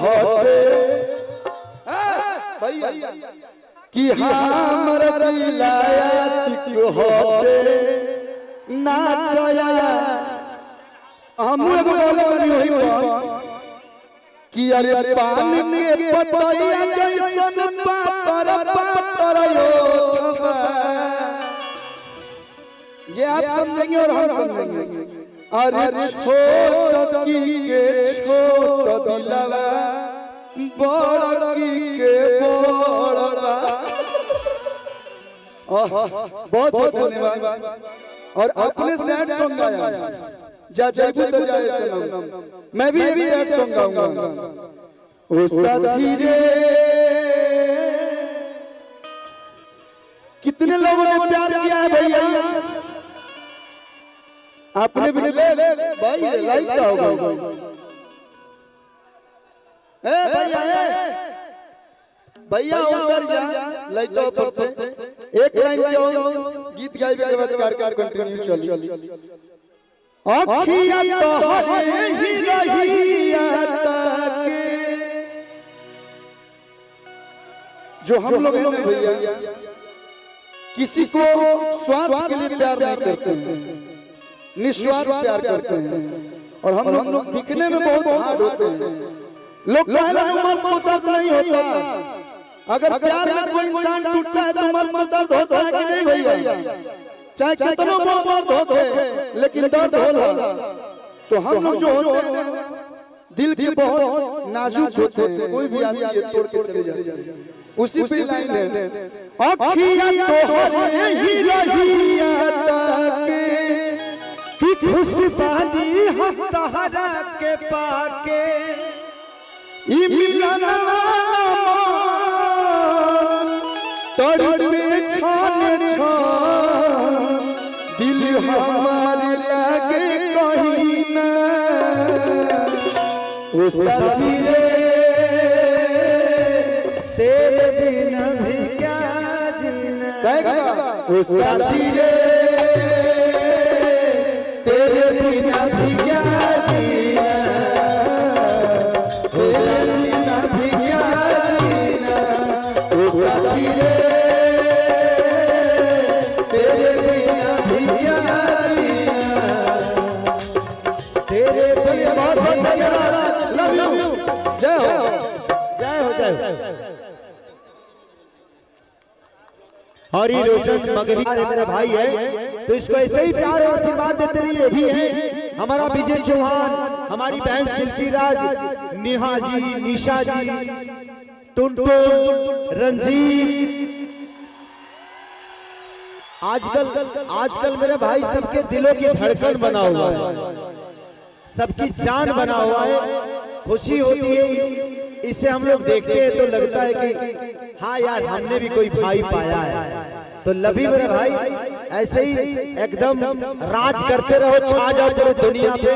होते भैया कि हमर जिलाया सिक होते नाचया हम एगो बोले वाली होई कि अरे पान के पतैया जैसन पातर पातर ओठबा। ये आप समझेंगे और हम समझेंगे। अरे छोट की के छोट दिलवा बड़ की के बड़वा। बहुत बहुत धन्यवाद। और अपने सैड सॉन्ग गाया जा जयबू तो जाए सनम। मैं भी एक सैड सॉन्ग गाऊंगा। ओ साथी रे कितने लोगों ने प्यार किया है भैया। आपने भी ले भाई लाइक का होगा भैया भैया उतर जा लाइटों पर से एक लाइन क्यों गीत गाइबे के बाद कार कंटिन्यू चली। अखिया तोहरे ही रहिया ताके जो हम लोग हैं ना भैया किसी को स्वार्थ के लिए प्यार नहीं करते हैं, निस्वार्थ प्यार करते हैं। और हम लोग दिखने में बहुत हार्ड होते हैं। लोग पहला उम्र को दर्द नहीं होता। अगर प्यार में कोई इंसान टूटता है तो मर दर्द होता है कि नहीं भैया। चाहे कितना बड़ा दर्द होते लेकिन दर्द होला। तो हम लोग जो होते हैं दिल के बहुत नाजुक होते हैं। कोई भी आदमी ये तोड़ के चले जाते हैं। उसी पे लाइन है अखिया तोहरे ही रहिया ताके कि खुशबानी हम तहरा के पाके ई मिलना तड़पे छान छान दिल हमारे लागे कहीं ना। ओ साथी रे तेरे बिना भी क्या जीना। ओ साथी रे तेरे बिना भी क्या जीना। तेरे बिना भी क्या जीना। ओ साथी रे तेरे बिना भी क्या जीना। तेरे चलिए बहुत बहुत धन्यवाद। Love you. जय हो जय हो जय हो। और ये रोशन मगही मेरा भाई है तो इसको ऐसे ही प्यार और आशीर्वाद देते रहिए। भी है हमारा विजय चौहान, हमारी बहन शिल्पी राज, नेहा जी, निशा जी, टुनटुन, रंजीत। आजकल मेरे भाई सबके दिलों की धड़कन बना हुआ है, सबकी जान बना हुआ है। खुशी होती है इसे हम लोग देखते हैं तो लगता है कि हाँ यार हमने भी कोई भाई पाया है। तो लवी मेरे भाई ऐसे ही एकदम राज करते रहो, छा जाओ पूरी दुनिया पे,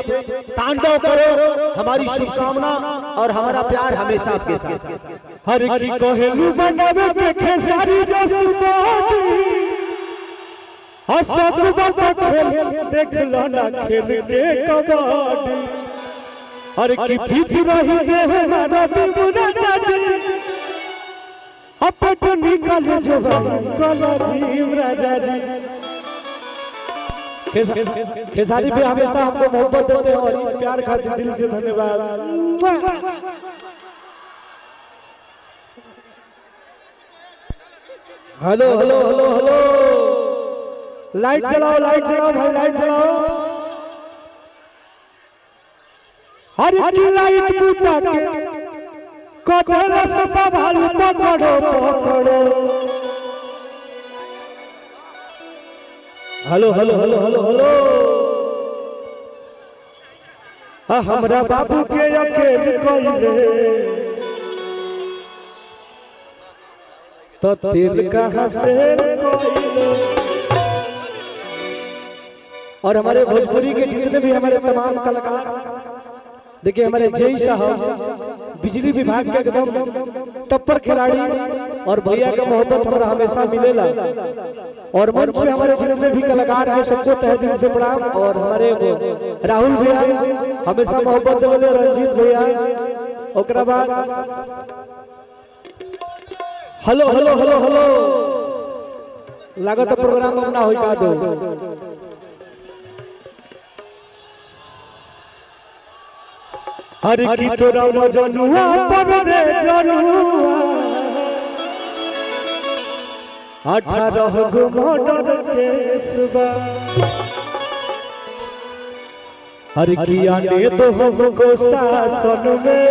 तांडव करो। हमारी शुभकामना और हमारा प्यार हमेशा आपके साथ। हर की कोहेलू बनावे के खेसारी जसवादी हसत बात खेल देख लो ना खेल के कबड्डी। हर की फिट रही दे हमारा बिमुरा चाची अपट निकल जो कला जी राजा जी। खेसारी भी हमेशा हमको मोहब्बत देते हैं और प्यार खातिर दिल से धन्यवाद। Hello hello hello hello light चलाओ भाई, लाइट चलाओ। हर की लाइट बूटा के कथेला सब भालू पकड़ो पकड़ो। Hello hello hello hello hello. हमरा बाबू के अकेले कइले तो दिल कहां से कइले। और हमारे भोजपुरी के जितने भी हमारे तमाम कलाकार देखिए, हमारे जय साहब बिजली विभाग के एकदम टप्पर खिलाड़ी और भैया का मोहब्बत हमारा हमेशा मिलेगा। और मंच में हमारे जितने भी कलाकार हैं सबको तहे दिल से प्रणाम। और हमारे राहुल भैया हमेशा मोहब्बत देवले, रंजीत भैया ओकरा बाद हेलो हेलो हेलो हेलो लागत प्रोग्राम ना होई का दो हर की तोरा मजनुआ पर रे जनुआ 18 गो मर्डर केसबा हर किया ने तो हमको शासन में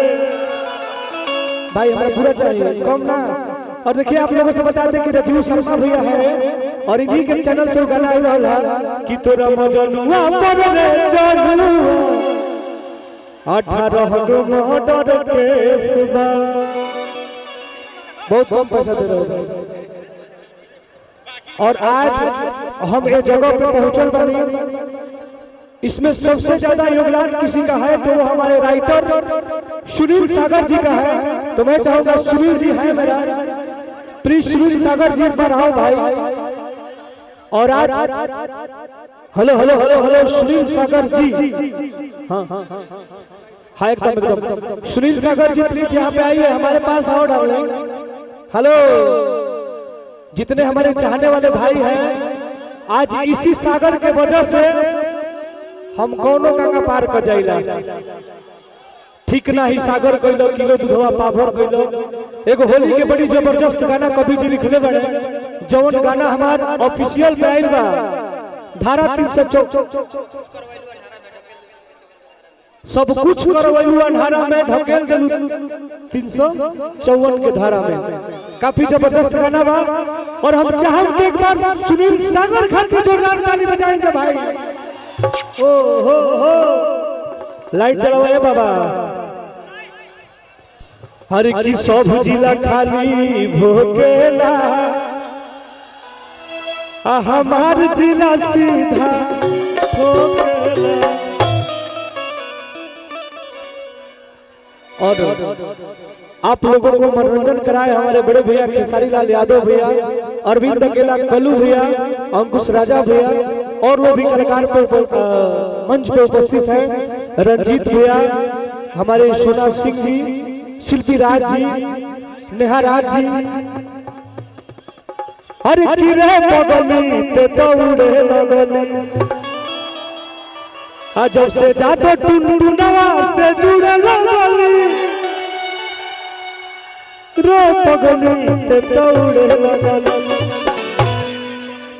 भाई हमारा पूरा चाहिए कम ना। और देखिए आप लोगों से बता दें कि रजू शर्मा भैया है और इन्हीं के चैनल से गाना आ रहा है कि तोरा मजनुआ पर रे जनुआ 18 गो मर्डर केसबा बहुत कम पैसा दे रहे हैं। और आज हम ये जगह पे पहुंचल बानी इसमें सबसे ज्यादा योगदान किसी का है तो वो हमारे राइटर सुनील सागर जी का है। तो मैं चाहूंगा सुनील जी है मेरा प्लीज सुनील सागर जी पर आओ भाई। और आज hello hello hello hello Sunil Sagar ji हाँ हाँ एकदम सुनील सागर जी प्लीज यहाँ पे आइए हमारे पास आओ डार्लिंग। हेलो जितने हमारे चाहने वाले भाई हैं आज इसी सागर के वजह से हम कोनो गंगा पार कर जाइला ठीक ना ही सागर कइलो किलो दूधवा पाभर कइलो। एगो होली के बड़ी जबरदस्त गाना कवि जी लिखले बड़े जवन गाना हमार ऑफिशियल पे आइल बा धारा 354 सब कुछ करवैलू अंधारा में ढकेल देलू 354 के धारा में काफी जबरदस्त गाना बा। और हम चाहब कि एक बार सुनील सागर खातिर जोरदार ताली बजाएंगे भाई। ओ हो लाइट चलाओ बाबा। हर की सब जिला खाली भोकेला हमार जिला सीधा ठोकेला। और आप लोगों को मनोरंजन कराए हमारे बड़े भैया खेसारी लाल यादव भैया अरविंद अकेला कलू भैया अंकुश राजा भैया और लोग भी कलाकार मंच पे उपस्थित हैं रंजीत भैया हमारे सोना सिंह जी शिल्पी राज जी नेहा राज जी। अरे किरे पगली ते दौड़े लगली जब से जातो टुनटुनवा से जुड़े लगली रो पगली ते दौड़े लगली।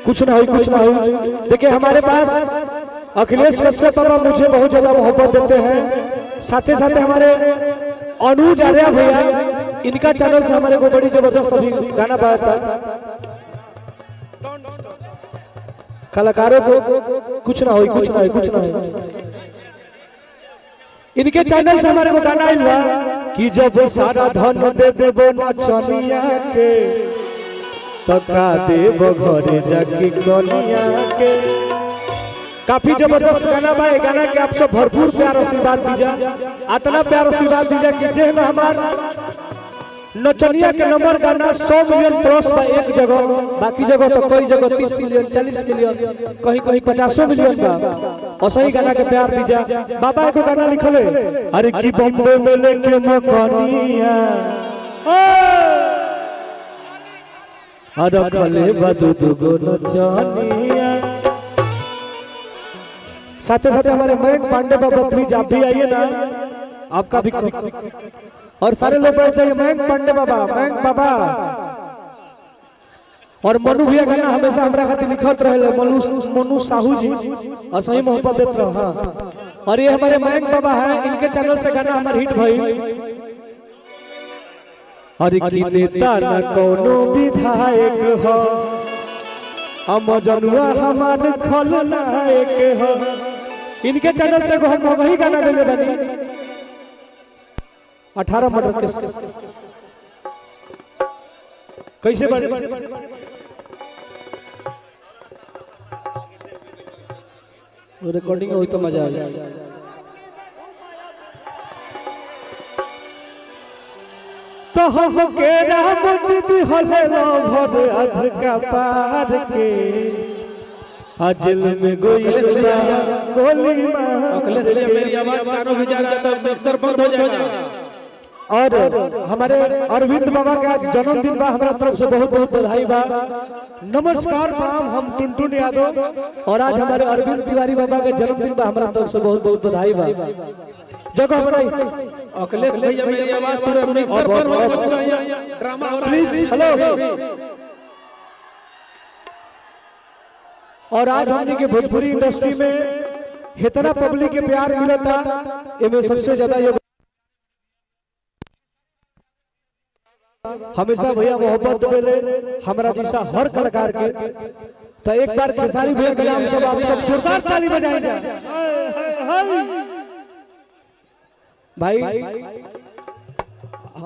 कुछ ना हुई देखिए हमारे पास अखिलेश कश्यप बाबा मुझे बहुत ज्यादा मोहब्बत देते हैं। साथ साथ हमारे अनुज आर्या भैया इनका चैनल से हमारे को बड़ी जबरदस्त अभी गाना बाया था। कलाकारों को कुछ ना हुई इनके चैनल से हमारे को गाना आइल बा कि जब सारा धन दे देबो नचनिया के तका देव घरे जाके कनिया के। काफी जबरदस्त गाना बा। गाना के आप सब भरपूर प्यार आशीर्वाद दीजा इतना प्यार आशीर्वाद दीजा कि जे में हमार नचनिया के नंबर गाना 100 मिलियन प्लस बा एक जगह बाकी जगह तो कई जगह 30 मिलियन 40 मिलियन कहीं कहीं 50 मिलियन बा। और सही गाना के प्यार दीजा। बाबा को गाना लिखले अरे की बॉम्बे में लेके मकनिया रखले बदू दुगो नचनिया। साथ साथ हमारे मयंक पांडे बाबा प्लीज आप भी आइए ना आपका भी और सारे लोग बैठ जाइए। मयंक पांडे बाबा मयंक बाबा और मनु भैया गाना हमेशा हमरा खातिर लिखत रहे मनु साहू जी और सही मोहब्बत देत रहो। हाँ और ये हमारे मयंक बाबा है इनके चैनल से गाना हमारे हिट भई। और की नेता न कोनो विधायक हो हम जनुआ हमार खलनायक हो। इनके चैनल से हम वही गाना देले बनी 18 मर्डर केस कैसे बने रिकॉर्डिंग हुई तो मजा आ जाए। तो हम के राम जी हले लो भर अध का पार के अजल में गोली मार। अखिलेश भैया मेरी आवाज कानों में जा रहा है तो मिक्सर बंद हो जाएगा। और हमारे अरविंद बाबा के आज जन्मदिन बा, हमारा तरफ से बहुत बहुत बधाई बा। नमस्कार प्रणाम, हम टुनटुन यादव और आज हमारे अरविंद तिवारी बाबा के जन्मदिन बा, हमारा तरफ से बहुत बहुत बधाई बा। जगह बनाई अखिलेश भैया मेरी आवाज सुन रहे हैं, सर पर पूरा ड्रामा हो रहा है प्लीज। हेलो। और आज हमने के भोजपुरी इंडस्ट्री में इतना पब्लिक के प्यार मिला था, इनमें सबसे ज्यादा ये हमेशा भैया मोहब्बत मिले हमारा जैसा हर कलाकार के। तो एक बार खेसारी भैया के नाम सब आप सब जोरदार ताली बजाएंगे भाई।